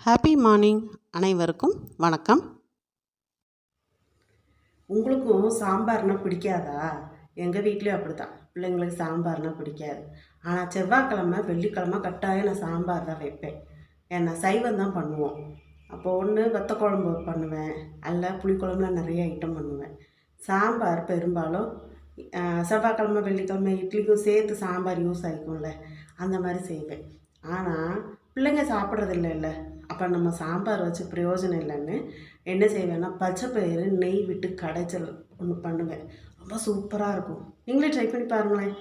Happy morning அனைவருக்கும் வணக்கம். உங்களுக்கும் சாம்பார்னால் பிடிக்காதா? எங்கள் வீட்லேயும் அப்படி தான். பிள்ளைங்களுக்கு சாம்பார்னால் பிடிக்காது. ஆனால் செவ்வாய்க்கிழமை வெள்ளிக்கிழமை கட்டாயம் நான் சாம்பார் தான் வைப்பேன். ஏன்னா சைவம் தான் பண்ணுவோம். அப்போது ஒன்று வத்த குழம்பு பண்ணுவேன், அல்ல புளிக்குழம்புல நிறைய ஐட்டம் பண்ணுவேன். சாம்பார் பெரும்பாலும் செவ்வாய்க்கிழமை வெள்ளிக்கிழமை இட்லிக்கும் சேர்த்து சாம்பார் யூஸ் ஆகிக்கும்ல, அந்த மாதிரி செய்வேன். ஆனால் பிள்ளைங்க சாப்பிட்றது இல்லைல்ல, அப்போ நம்ம சாம்பார் வச்சு பிரயோஜனம் இல்லைன்னு என்ன செய்வேன்னா பச்சைப்பயிறு நெய் விட்டு கடைச்சல் ஒன்று பண்ணுவேன். ரொம்ப சூப்பராக இருக்கும். நீங்களே ட்ரை பண்ணி பாருங்களேன்.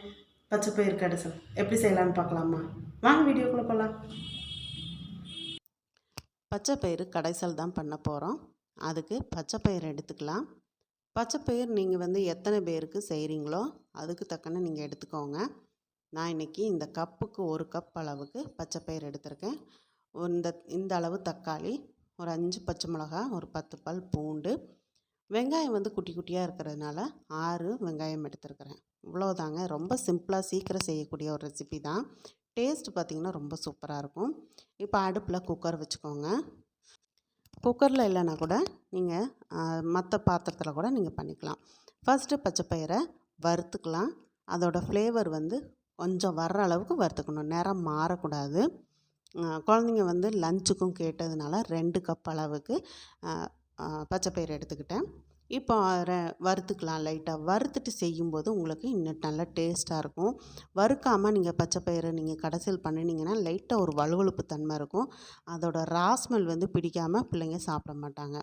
பச்சைப்பயிறு கடைச்சல் எப்படி செய்யலான்னு பார்க்கலாமா? வாங்க வீடியோக்குள்ளே போகலாம். பச்சைப்பயிறு கடைசல் தான் பண்ண போகிறோம். அதுக்கு பச்சைப்பயிறு எடுத்துக்கலாம். பச்சைப்பயிறு நீங்கள் எத்தனை பேருக்கு செய்கிறீங்களோ அதுக்கு தக்கன நீங்கள் எடுத்துக்கோங்க. நான் இன்றைக்கி இந்த கப்புக்கு 1 கப் அளவுக்கு பச்சைப்பயிறு எடுத்திருக்கேன். இந்த அளவு தக்காளி, ஒரு 5 பச்சை மிளகா, ஒரு 10 பல் பூண்டு, வெங்காயம் குட்டி குட்டியாக இருக்கிறதுனால 6 வெங்காயம் எடுத்துருக்கிறேன். இவ்வளோதாங்க. ரொம்ப சிம்பிளாக சீக்கிரம் செய்யக்கூடிய ஒரு ரெசிபி தான். டேஸ்ட் பார்த்திங்கன்னா ரொம்ப சூப்பராக இருக்கும். இப்போ அடுப்பில் குக்கர் வச்சுக்கோங்க. குக்கரில் இல்லைன்னா கூட நீங்கள் மற்ற பாத்திரத்தில் கூட நீங்கள் பண்ணிக்கலாம். ஃபஸ்ட்டு பச்சைப்பயிரை வறுத்துக்கலாம். அதோட ஃப்ளேவர் கொஞ்சம் வர்ற அளவுக்கு வறுத்துக்கணும். நிறம் மாறக்கூடாது. குழந்தைங்க லஞ்சுக்கும் கேட்டதுனால 2 கப் அளவுக்கு பச்சைப்பயிறு எடுத்துக்கிட்டேன். இப்போ வறுத்துக்கலாம். லைட்டாக வறுத்துட்டு செய்யும்போது உங்களுக்கு இன்னும் நல்லா டேஸ்ட்டாக இருக்கும். வறுக்காமல் நீங்கள் பச்சைப்பயிறு நீங்கள் கடைசல் பண்ணினீங்கன்னா லைட்டாக ஒரு வழுவழுப்பு தன்மை இருக்கும். அதோட ராஸ்மெல் பிடிக்காமல் பிள்ளைங்க சாப்பிட மாட்டாங்க.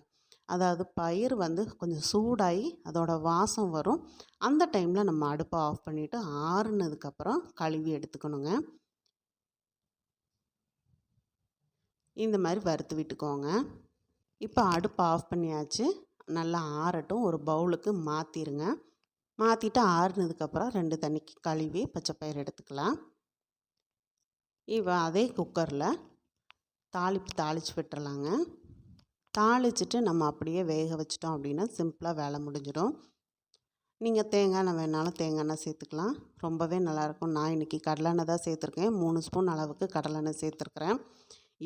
அதாவது பயிர் கொஞ்சம் சூடாகி அதோட வாசம் வரும். அந்த டைமில் நம்ம அடுப்பை ஆஃப் பண்ணிவிட்டு ஆறுனதுக்கப்புறம் கழுவி எடுத்துக்கணுங்க. இந்த மாதிரி வறுத்து விட்டுக்கோங்க. இப்போ அடுப்பை ஆஃப் பண்ணியாச்சு. நல்லா ஆறட்டும். ஒரு பவுலுக்கு மாற்றிடுங்க. மாற்றிட்டு ஆறுனதுக்கப்புறம் 2 தண்ணிக்கு கழுவி பச்சைப்பயிறு எடுத்துக்கலாம். இப்போ அதே குக்கரில் தாளித்து விட்டுறலாங்க. தாளிச்சிட்டு நம்ம அப்படியே வேக வச்சிட்டோம் அப்படின்னா சிம்பிளாக வேலை முடிஞ்சிடும். நீங்கள் தேங்காய் எண்ணெய் வேணாலும் தேங்காய் எண்ணெய் சேர்த்துக்கலாம். ரொம்பவே நல்லாயிருக்கும். நான் இன்றைக்கி கடலெண்ணெய் தான் சேர்த்துருக்கேன். 3 ஸ்பூன் அளவுக்கு கடலெண்ணெய் சேர்த்துருக்குறேன்.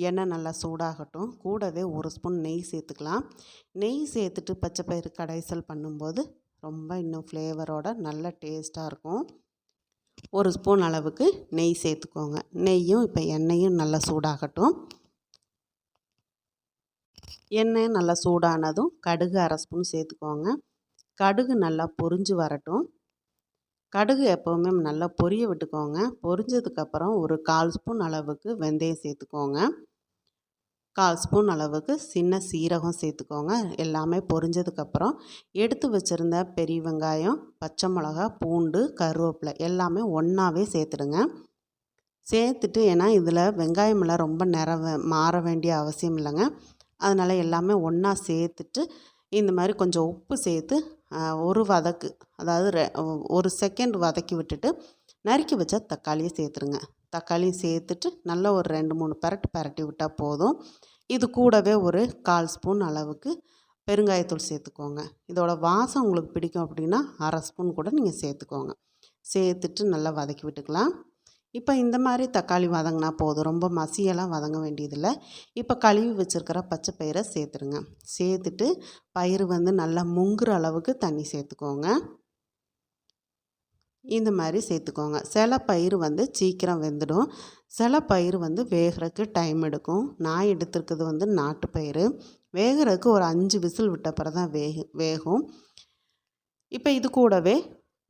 எண்ணெய் நல்லா சூடாகட்டும். கூடவே 1 ஸ்பூன் நெய் சேர்த்துக்கலாம். நெய் சேர்த்துட்டு பச்சைப்பயிறு கடைசல் பண்ணும்போது ரொம்ப இன்னும் ஃப்ளேவரோட நல்ல டேஸ்ட்டாக இருக்கும். 1 ஸ்பூன் அளவுக்கு நெய் சேர்த்துக்கோங்க. நெய்யும் இப்போ எண்ணெயும் நல்லா சூடாகட்டும். எண்ணெய் நல்லா சூடானதும் கடுகு 1/2 ஸ்பூன் சேர்த்துக்கோங்க. கடுகு நல்லா பொரிஞ்சு வரட்டும். கடுகு எப்போவுமே நல்லா பொரிய விட்டுக்கோங்க. பொரிஞ்சதுக்கப்புறம் ஒரு 1/4 ஸ்பூன் அளவுக்கு வெந்தயம் சேர்த்துக்கோங்க. 1/4 ஸ்பூன் அளவுக்கு சின்ன சீரகம் சேர்த்துக்கோங்க. எல்லாமே பொரிஞ்சதுக்கப்புறம் எடுத்து வச்சுருந்த பெரிய வெங்காயம், பச்சை மிளகா, பூண்டு, கருவேப்பிலை எல்லாமே ஒன்றாவே சேர்த்துடுங்க. சேர்த்துட்டு ஏன்னா இதில் வெங்காயமெல்லாம் ரொம்ப மாற வேண்டிய அவசியம் இல்லைங்க. அதனால் எல்லாமே ஒன்றா சேர்த்துட்டு இந்த மாதிரி கொஞ்சம் உப்பு சேர்த்து ஒரு வதக்கு, அதாவது 1 செகண்ட் வதக்கி விட்டுட்டு நறுக்கி வச்ச தக்காளியை சேர்த்துருங்க. தக்காளி சேர்த்துட்டு நல்லா ஒரு 2-3 பரட்டி விட்டால் போதும். இது கூடவே ஒரு 1/4 ஸ்பூன் அளவுக்கு பெருங்காயத்தூள் சேர்த்துக்கோங்க. இதோட வாசம் உங்களுக்கு பிடிக்கும் அப்படின்னா 1/2 ஸ்பூன் கூட நீங்கள் சேர்த்துக்கோங்க. சேர்த்துட்டு நல்லா வதக்கி விட்டுக்கலாம். இப்போ இந்த மாதிரி தக்காளி வதங்கினா போதும். ரொம்ப மசியெல்லாம் வதங்க வேண்டியதில்லை. இப்போ கழுவி வச்சுருக்கிற பச்சைப்பயிரை சேர்த்துருங்க. சேர்த்துட்டு பயிறு நல்லா முங்குற அளவுக்கு தண்ணி சேர்த்துக்கோங்க. இந்த மாதிரி சேர்த்துக்கோங்க. சில பயிர் சீக்கிரம் வெந்துடும். சில பயிர் வேகிறதுக்கு டைம் எடுக்கும். நான் எடுத்துருக்கிறது நாட்டு பயிறு. வேகிறதுக்கு ஒரு 5 விசில் விட்ட பிறகு தான் வேகும். இப்போ இது கூடவே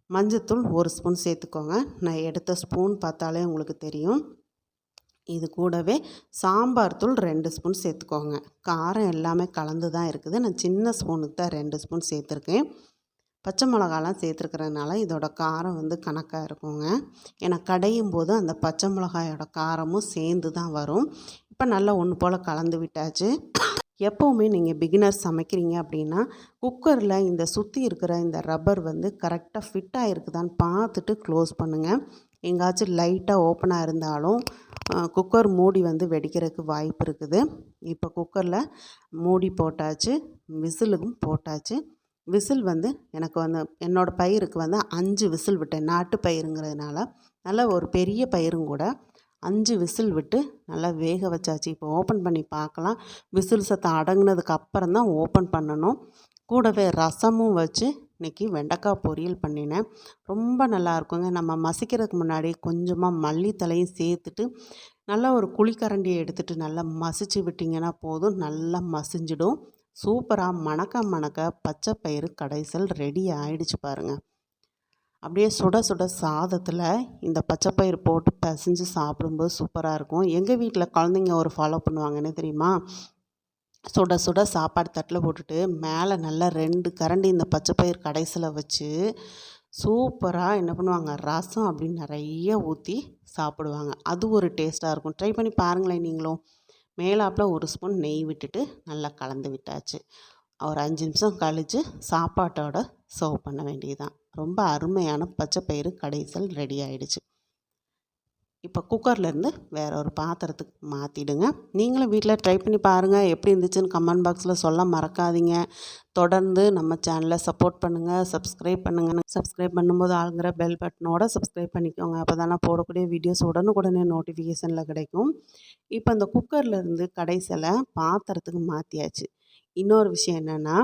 மஞ்சத்தூள் 1 ஸ்பூன் சேர்த்துக்கோங்க. நான் எடுத்த ஸ்பூன் பார்த்தாலே உங்களுக்கு தெரியும். இது கூடவே சாம்பார் தூள் 2 ஸ்பூன் சேர்த்துக்கோங்க. காரம் எல்லாமே கலந்து தான் இருக்குது. நான் சின்ன ஸ்பூனுக்கு தான் 2 ஸ்பூன் சேர்த்துருக்கேன். பச்சை மிளகாலாம் சேர்த்துருக்கிறதுனால இதோட காரம் கணக்காக இருக்குங்க. ஏன்னா கடையும் போது அந்த பச்சை மிளகாயோட காரமும் சேர்ந்து தான் வரும். இப்போ நல்லா ஒன்று போல் கலந்து விட்டாச்சு. எப்போவுமே நீங்கள் பிகினர்ஸ் சமைக்கிறீங்க அப்படின்னா குக்கரில் இந்த சுற்றி இருக்கிற இந்த ரப்பர் கரெக்டாக ஃபிட்டாக இருக்குதான்னு பார்த்துட்டு க்ளோஸ் பண்ணுங்கள். எங்காச்சும் லைட்டாக ஓப்பனாக இருந்தாலும் குக்கர் மூடி வெடிக்கிறதுக்கு வாய்ப்பு இருக்குது. இப்போ குக்கரில் மூடி போட்டாச்சு, விசிலுக்கும் போட்டாச்சு. விசில் எனக்கு என்னோடய பயிருக்கு 5 விசில் விட்டேன். நாட்டு பயிருங்கிறதுனால நல்ல ஒரு பெரிய பயிரும் கூட 5 விசில் விட்டு நல்லா வேக வச்சாச்சு. இப்போ ஓப்பன் பண்ணி பார்க்கலாம். விசில் சத்தம் அடங்குனதுக்கு அப்புறம் தான் ஓப்பன் பண்ணணும். கூடவே ரசமும் வச்சு இன்றைக்கி வெண்டைக்காய் பொரியல் பண்ணினேன். ரொம்ப நல்லா இருக்குங்க. நம்ம மசிக்கிறதுக்கு முன்னாடி கொஞ்சமாக மல்லித்தழையும் சேர்த்துட்டு நல்லா ஒரு குழிக்கரண்டியை எடுத்துகிட்டு நல்லா மசிச்சு விட்டிங்கன்னா போதும், நல்லா மசிஞ்சிடும். சூப்பராக மணக்க மணக்க பச்சை பயிறு கடைசல் ரெடி ஆயிடுச்சு பாருங்கள். அப்படியே சுட சுட சாதத்தில் இந்த பச்சைப்பயிறு போட்டு பிசைஞ்சு சாப்பிடும்போது சூப்பராக இருக்கும். எங்கள் வீட்டில் குழந்தைங்க ஒரு ஃபாலோ பண்ணுவாங்க, என்ன தெரியுமா? சுட சுட சாப்பாடு தட்டில் போட்டுட்டு மேலே நல்லா 2 கரண்டி இந்த பச்சைப்பயிறு கடைசில் வச்சு சூப்பராக என்ன பண்ணுவாங்க, ரசம் அப்படின்னு நிறைய ஊற்றி சாப்பிடுவாங்க. அது ஒரு டேஸ்ட்டாக இருக்கும். ட்ரை பண்ணி பாருங்களேன் நீங்களும். மேலாப்பில் 1 ஸ்பூன் நெய் விட்டுட்டு நல்லா கலந்து விட்டாச்சு. ஒரு 5 நிமிஷம் கழித்து சாப்பாட்டோட சர்வ் பண்ண வேண்டியதுதான். ரொம்ப அருமையான பச்சைப்பயிறு கடைசல் ரெடி ஆயிடுச்சு. இப்போ குக்கர்லேருந்து வேற ஒரு பாத்திரத்துக்கு மாற்றிடுங்க. நீங்களும் வீட்டில் ட்ரை பண்ணி பாருங்கள். எப்படி இருந்துச்சுன்னு கமெண்ட் பாக்ஸில் சொல்ல மறக்காதீங்க. தொடர்ந்து நம்ம சேனலை சப்போர்ட் பண்ணுங்கள், சப்ஸ்கிரைப் பண்ணுங்கள். சப்ஸ்கிரைப் பண்ணும்போது ஆளுங்கிற பெல் பட்டனோட சப்ஸ்கிரைப் பண்ணிக்கோங்க. அப்போ தானே போடக்கூடிய வீடியோஸ் உடனுக்குடனே நோட்டிஃபிகேஷனில் கிடைக்கும். இப்போ அந்த குக்கர்லேருந்து கடைசலை பாத்திரத்துக்கு மாற்றியாச்சு. இன்னொரு விஷயம் என்னென்னா,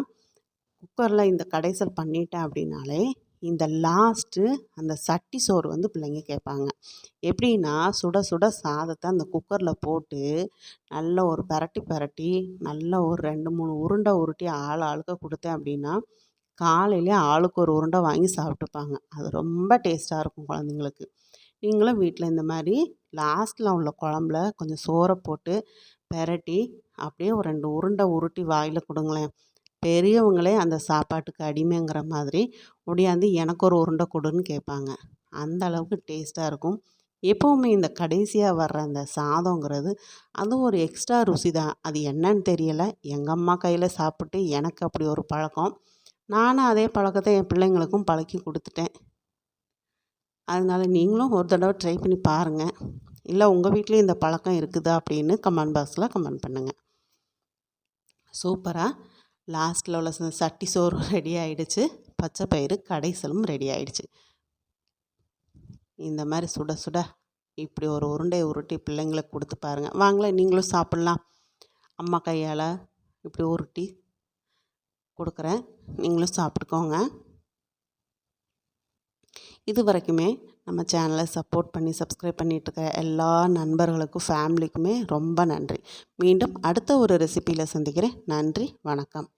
குக்கரில் இந்த கடைசல் பண்ணிட்டேன் அப்படின்னாலே இந்த லாஸ்ட்டு அந்த சட்டி சோறு வந்து பிள்ளைங்க கேட்பாங்க. எப்படின்னா, சுட சுட சாதத்தை அந்த குக்கரில் போட்டு நல்லா ஒரு பெரட்டி பெரட்டி நல்லா ஒரு 2, 3 உருண்டை உருட்டி ஆளுக்கு கொடுத்தேன் அப்படின்னா, காலையிலே ஆளுக்கு ஒரு உருண்டை வாங்கி சாப்பிட்டுப்பாங்க. அது ரொம்ப டேஸ்ட்டாக இருக்கும் குழந்தைங்களுக்கு. நீங்களும் வீட்டில் இந்த மாதிரி லாஸ்ட்டில் உள்ள குழம்புல கொஞ்சம் சோறை போட்டு பெரட்டி அப்படியே ஒரு 2 உருண்டை உருட்டி வாயில் கொடுங்களேன். பெரியவங்களே அந்த சாப்பாட்டுக்கு அடிமைங்கிற மாதிரி ஒடியாந்து எனக்கு ஒரு உருண்டை கொடுன்னு கேட்பாங்க. அந்த அளவுக்கு டேஸ்ட்டாக இருக்கும். எப்போவுமே இந்த கடைசியாக வர்ற அந்த சாதங்கிறது அது ஒரு எக்ஸ்ட்ரா ருசி தான். அது என்னன்னு தெரியலை. எங்கள் அம்மா கையில் சாப்பிட்டு எனக்கு அப்படி ஒரு பழக்கம். நானும் அதே பழக்கத்தை என் பிள்ளைங்களுக்கும் பழக்கி கொடுத்துட்டேன். அதனால் நீங்களும் ஒரு தடவை ட்ரை பண்ணி பாருங்கள். இல்லை உங்கள் வீட்லேயும் இந்த பழக்கம் இருக்குதா அப்படின்னு கமெண்ட் பாக்ஸில் கமெண்ட் பண்ணுங்கள். சூப்பராக லாஸ்ட்டில் உள்ள சட்டி சோறு ரெடி ஆகிடுச்சு. பச்சை பயிறு கடைசலும் ரெடி ஆகிடுச்சு. இந்த மாதிரி சுட சுட இப்படி ஒரு உருண்டையை உருட்டி பிள்ளைங்களுக்கு கொடுத்து பாருங்கள். வாங்களேன் நீங்களும் சாப்பிட்லாம். அம்மா கையால் இப்படி உருட்டி கொடுக்குறேன், நீங்களும் சாப்பிட்டுக்கோங்க. இது வரைக்குமே நம்ம சேனலை சப்போர்ட் பண்ணி சப்ஸ்கிரைப் பண்ணிகிட்ருக்க எல்லா நண்பர்களுக்கும் ஃபேமிலிக்குமே ரொம்ப நன்றி. மீண்டும் அடுத்த ஒரு ரெசிபியில் சந்திக்கிறேன். நன்றி, வணக்கம்.